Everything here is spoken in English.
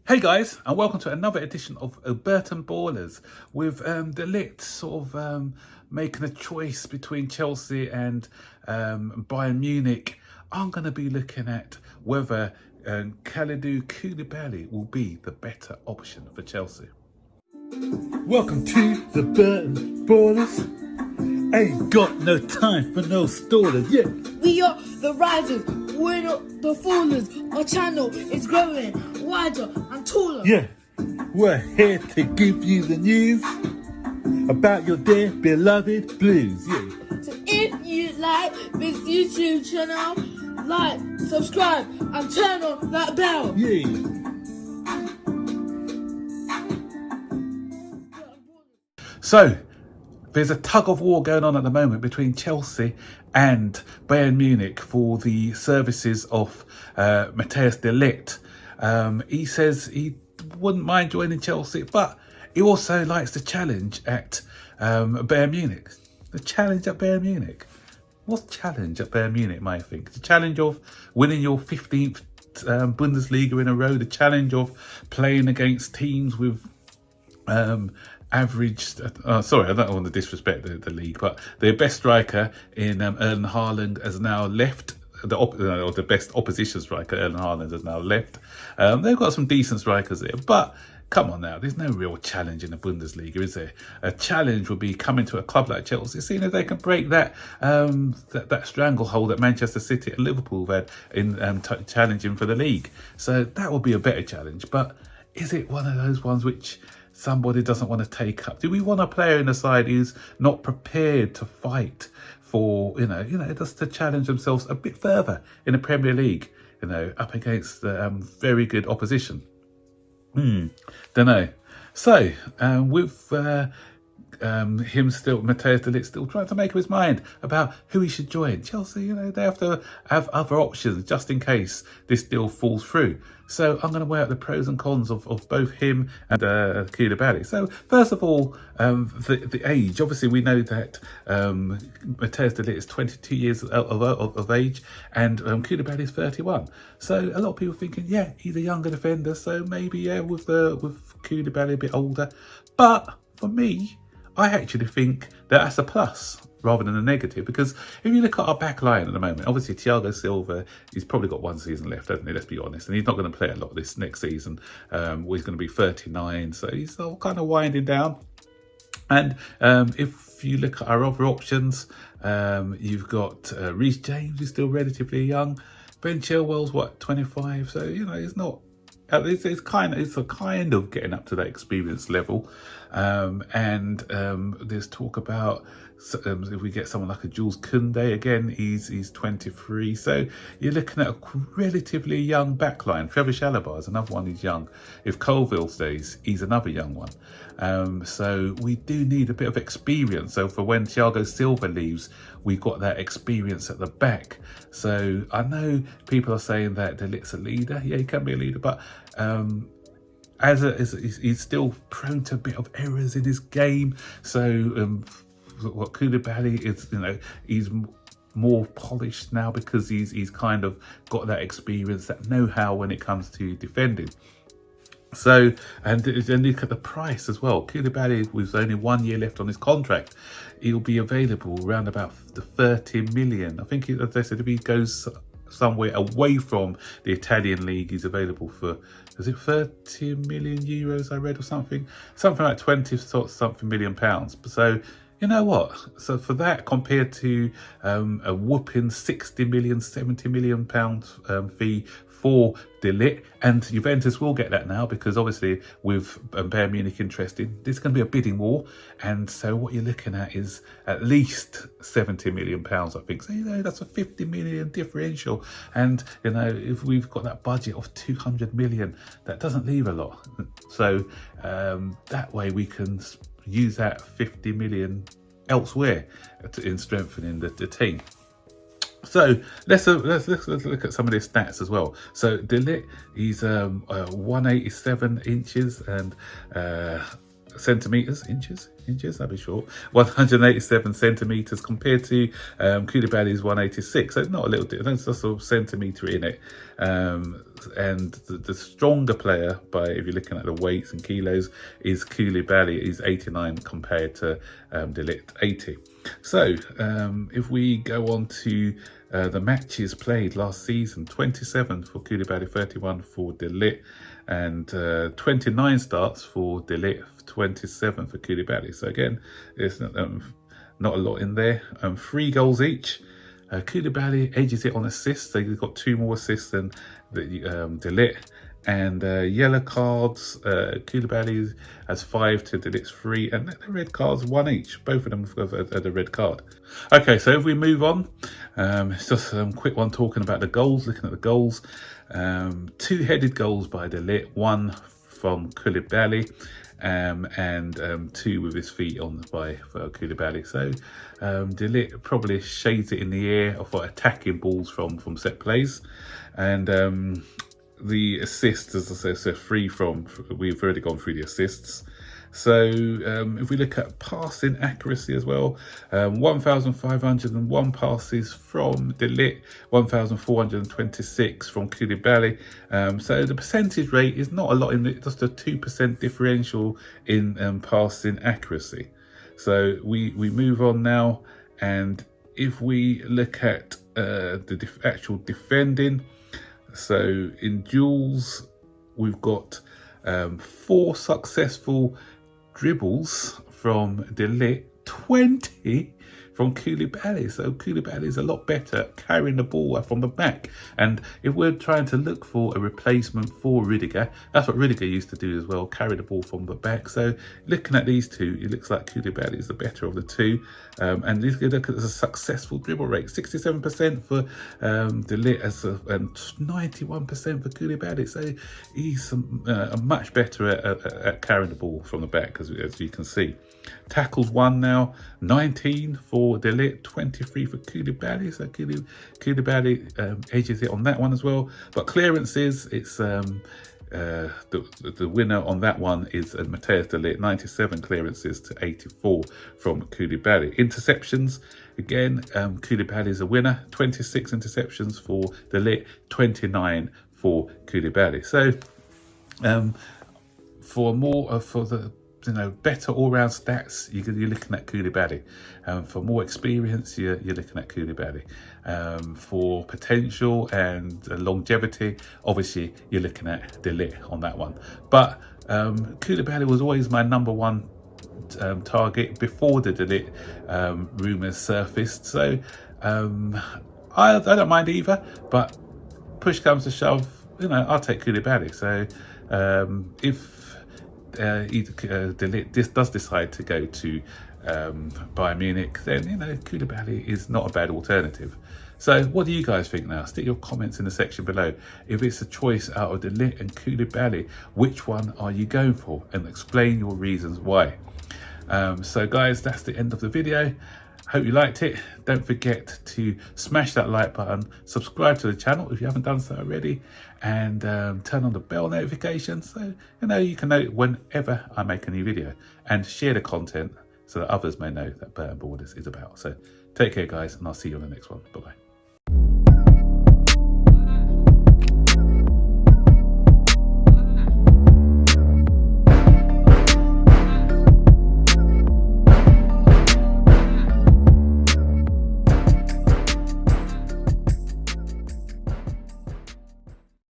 Hey guys, and welcome to another edition of Burton Ballers with the Ligt sort of making a choice between Chelsea and Bayern Munich. I'm going to be looking at whether Koulibaly will be the better option for Chelsea. Welcome to the Burton Ballers. Ain't got no time for no stallers, yeah. We are the risers, we're not the fallers. Our channel is growing wider and taller. Yeah, we're here to give you the news about your dear beloved Blues, yeah. So if you like this YouTube channel, like, subscribe and turn on that bell. Yeah. So, there's a tug of war going on at the moment between Chelsea and Bayern Munich for the services of Matthijs de Ligt. He says he wouldn't mind joining Chelsea, but he also likes the challenge at Bayern Munich. The challenge at Bayern Munich. What's challenge at Bayern Munich, I think? The challenge of winning your 15th Bundesliga in a row. The challenge of playing against teams with average, sorry, I don't want to disrespect the league, but their best striker in Erling Haaland has now left. The best opposition striker, Erling Haaland, has now left. They've got some decent strikers there, but come on now, there's no real challenge in the Bundesliga, is there? A challenge would be coming to a club like Chelsea, seeing if they can break that that stranglehold that Manchester City and Liverpool have had in challenging for the league. So that would be a better challenge, but is it one of those ones which somebody doesn't want to take up? Do we want a player in the side who's not prepared to fight for, just to challenge themselves a bit further in the Premier League, up against very good opposition? Don't know. So, with him still, Matthijs de Ligt still trying to make up his mind about who he should join. Chelsea, they have to have other options just in case this deal falls through. So I'm going to weigh out the pros and cons of both him and Koulibaly. So first of all, the age. Obviously, we know that Matthijs de Ligt is 22 years of age, and Koulibaly is 31. So a lot of people thinking, yeah, he's a younger defender, so maybe with Koulibaly a bit older. But for me, I actually think that that's a plus rather than a negative, because if you look at our back line at the moment, obviously Thiago Silva, he's probably got one season left, hasn't he? Let's be honest. And he's not going to play a lot of this next season. He's going to be 39, so he's all kind of winding down. And if you look at our other options, you've got Reece James, who's still relatively young. Ben Chilwell's, 25? So, he's not... It's kind of getting up to that experience level, and there's talk about if we get someone like a Jules Koundé again, he's 23, so you're looking at a relatively young backline. Trevor Chalobah is another one who's young. If Colville stays, he's another young one. So we do need a bit of experience. So for when Thiago Silva leaves, we've got that experience at the back. So I know people are saying that de Ligt's a leader. Yeah, he can be a leader, but he's still prone to a bit of errors in his game. So what Koulibaly is, he's more polished now because he's kind of got that experience, that know-how when it comes to defending. So, and look at the price as well. Koulibaly, with only 1 year left on his contract, he'll be available around about the 30 million. I think, as I said, if he goes somewhere away from the Italian league, he's available for, is it 30 million euros I read, or something like 20 something million pounds. So you know what? So for that, compared to a whooping 60 million, 70 million pounds fee for de Ligt, and Juventus will get that now, because obviously with Bayern Munich interested, there's going to be a bidding war, and so what you're looking at is at least 70 million pounds, I think. So that's a 50 million differential, and if we've got that budget of 200 million, that doesn't leave a lot. So that way we can use that 50 million elsewhere in strengthening the team. So let's look at some of their stats as well. So de Ligt, he's 187 inches and centimeters, inches. inches, that'd be short. 187 centimetres compared to Koulibaly's 186. So it's not a little difference, that's a sort of centimetre in it. And the stronger player, by if you're looking at the weights and kilos, is Koulibaly. He's 89 compared to De Ligt 80. So if we go on to the matches played last season, 27 for Koulibaly, 31 for De Ligt, and 29 starts for De Ligt, 27 for Koulibaly. So again, there's not a lot in there. 3 goals each. Koulibaly edges it on assists, so he's got 2 more assists than De Ligt. And yellow cards, Koulibaly has 5 to De Ligt's 3, and the red cards 1 each. Both of them have a red card. Okay, so if we move on, it's just a quick one talking about the goals, looking at the goals. 2 headed goals by De Ligt, 1 from Koulibaly, and 2 with his feet on for Koulibaly. So De Ligt probably shades it in the air for attacking balls from set plays. And the assists, as I say, so we've already gone through the assists. So if we look at passing accuracy as well, 1,501 passes from De Ligt, 1,426 from Koulibaly. So the percentage rate is not a lot, in just a 2% differential in passing accuracy. So we move on now, and if we look at the actual defending, so in duels, we've got 4 successful dribbles from De Ligt, 20 from Koulibaly. So Koulibaly is a lot better at carrying the ball from the back. And if we're trying to look for a replacement for Rudiger, that's what Rudiger used to do as well, carry the ball from the back. So looking at these two, it looks like Koulibaly is the better of the two. And if you look at the successful dribble rate, 67% for De Ligt and 91% for Koulibaly. So he's much better at carrying the ball from the back, as you can see. Tackles won now, 19 for De Ligt, 23 for Koulibaly. So Koulibaly edges it on that one as well. But clearances, it's the winner on that one is Mateo De Ligt, 97 clearances to 84 from Koulibaly. Interceptions, again, Koulibaly is a winner, 26 interceptions for De Ligt, 29 for Koulibaly. So for the better all-round stats, you're looking at Koulibaly. For more experience, you're looking at Koulibaly. For potential and longevity, obviously, you're looking at De Ligt on that one. But Koulibaly was always my number one target before the De Ligt rumours surfaced. So I don't mind either, but push comes to shove, I'll take Koulibaly. So if De Ligt does decide to go to Bayern Munich, then Koulibaly is not a bad alternative. So what do you guys think now? Stick your comments in the section below. If it's a choice out of De Ligt and Koulibaly, which one are you going for? And explain your reasons why. So guys, that's the end of the video. Hope you liked it. Don't forget to smash that like button, subscribe to the channel if you haven't done so already, and turn on the bell notification so you can know whenever I make a new video, and share the content so that others may know that Burton Borders is about. So take care guys, and I'll see you on the next one. Bye bye.